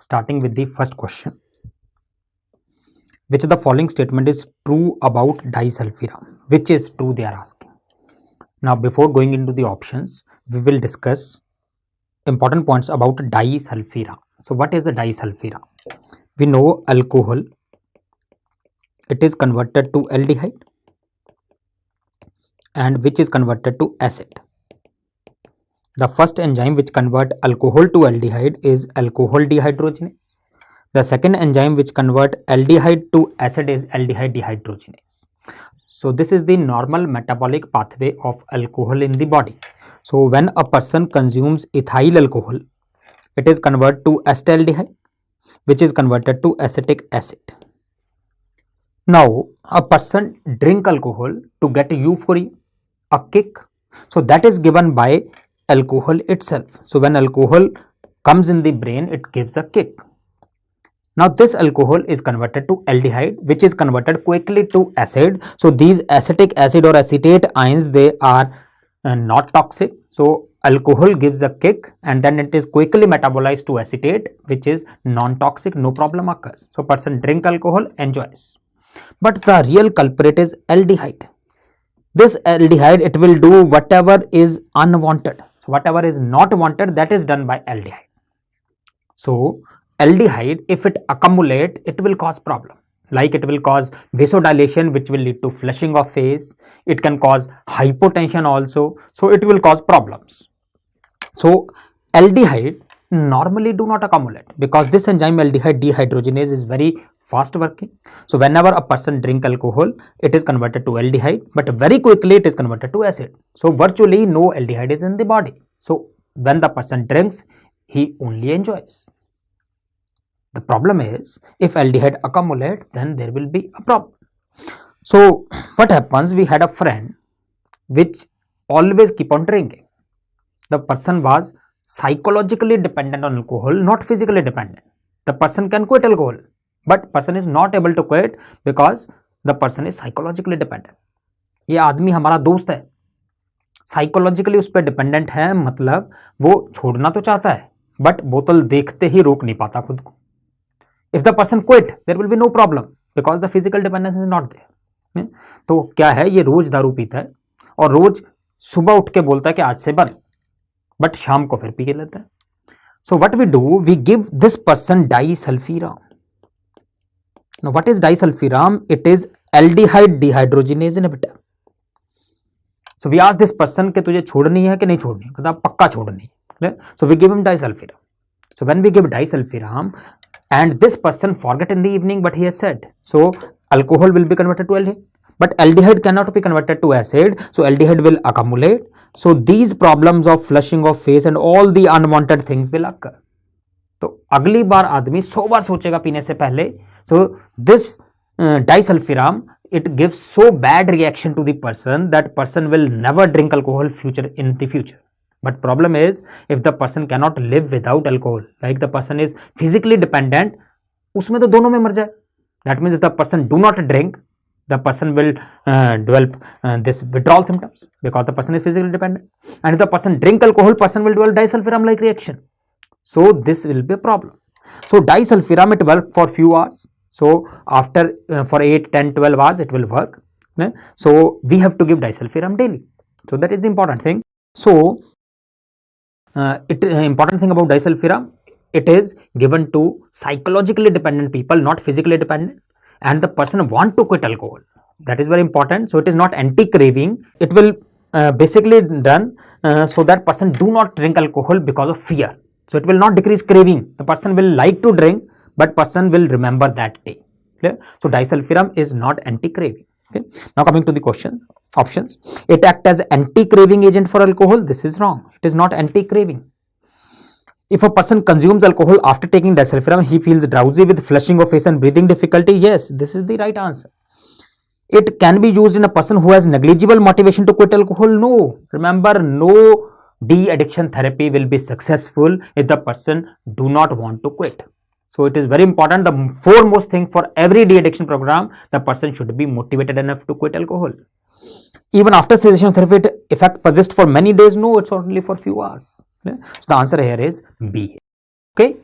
starting with the first question. Which of the following statement is true about disulfiram? Which is true, they are asking. Now, before going into the options, we will discuss important points about disulfiram. So, what is a disulfiram? We know alcohol, it is converted to aldehyde and which is converted to acid. The first enzyme which convert alcohol to aldehyde is alcohol dehydrogenase. The second enzyme which convert aldehyde to acid is aldehyde dehydrogenase. So this is the normal metabolic pathway of alcohol in the body. So when a person consumes ethyl alcohol, it is converted to acetaldehyde, which is converted to acetic acid. Now a person drink alcohol to get euphoria, a kick. So that is given by alcohol itself. So when alcohol comes in the brain, it gives a kick. Now this alcohol is converted to aldehyde, which is converted quickly to acid. So these acetic acid or acetate ions, they are not toxic. So alcohol gives a kick and then it is quickly metabolized to acetate, which is non-toxic, no problem occurs. So person drink alcohol, enjoys. But the real culprit is aldehyde. This aldehyde, it will do whatever is unwanted. So whatever is not wanted, that is done by aldehyde. So aldehyde, if it accumulate, it will cause problem. Like it will cause vasodilation, which will lead to flushing of face. It can cause hypotension also. So it will cause problems. So aldehyde normally do not accumulate because this enzyme aldehyde dehydrogenase is very fast working. So whenever a person drink alcohol, it is converted to aldehyde, but very quickly it is converted to acid. So virtually no aldehyde is in the body. So when the person drinks, he only enjoys. The problem is, if aldehyde accumulate, then there will be a problem. So what happens, we had a friend which always keep on drinking. The person was psychologically dependent on alcohol, not physically dependent. The person can quit alcohol, but person is not able to quit because the person is psychologically dependent. ये आदमी हमारा दोस्त है, psychologically उस पर dependent है, मतलब वो छोड़ना तो चाहता है बट बोतल देखते ही रोक नहीं पाता खुद को. If the person quit, there will be no problem because the physical dependence is not there. तो क्या है, ये रोज दारू पीता है और रोज सुबह उठ के बोलता है कि आज से बंद, बट शाम को फिर पी के लेता है. So what we do, we give this person disulfiram. Now what is disulfiram? It is aldehyde dehydrogenase inhibitor. So we ask this person कि तुझे छोड़नी है कि नहीं छोड़नी है, कहता पक्का छोड़नी है. So we give him disulfiram. So when we give disulfiram and this person forget in the evening what he has said, so alcohol will be converted to aldehyde, but aldehyde cannot be converted to acid, so aldehyde will accumulate. So these problems of flushing of face and all the unwanted things will occur. तो अगली बार आदमी 100 बार सोचेगा पीने से पहले. So this disulfiram, it gives so bad reaction to the person that person will never drink alcohol in the future. But problem is, if the person cannot live without alcohol, like the person is physically dependent, उसमें तो दोनों में मर जाए. That means if the person do not drink, the person will develop this withdrawal symptoms because the person is physically dependent. And if the person drink alcohol, person will develop disulfiram-like reaction. So this will be a problem. So disulfiram, it works for few hours. So after for 8, 10, 12 hours, it will work. So we have to give disulfiram daily. So that is the important thing. So important thing about disulfiram, it is given to psychologically dependent people, not physically dependent, and the person want to quit alcohol. That is very important. So it is not anti-craving. It will basically done so that person do not drink alcohol because of fear. So it will not decrease craving. The person will like to drink, but person will remember that day. Clear? So disulfiram is not anti-craving. Okay. Now coming to the question, options. It acts as anti-craving agent for alcohol. This is wrong. It is not anti-craving. If a person consumes alcohol after taking disulfiram, he feels drowsy with flushing of face and breathing difficulty. Yes, this is the right answer. It can be used in a person who has negligible motivation to quit alcohol. No. Remember, no de-addiction therapy will be successful if the person do not want to quit. So it is very important. The foremost thing for every de-addiction program, the person should be motivated enough to quit alcohol. Even after cessation of therapy, effect persists for many days. No, it's only for few hours. So the answer here is B. Okay.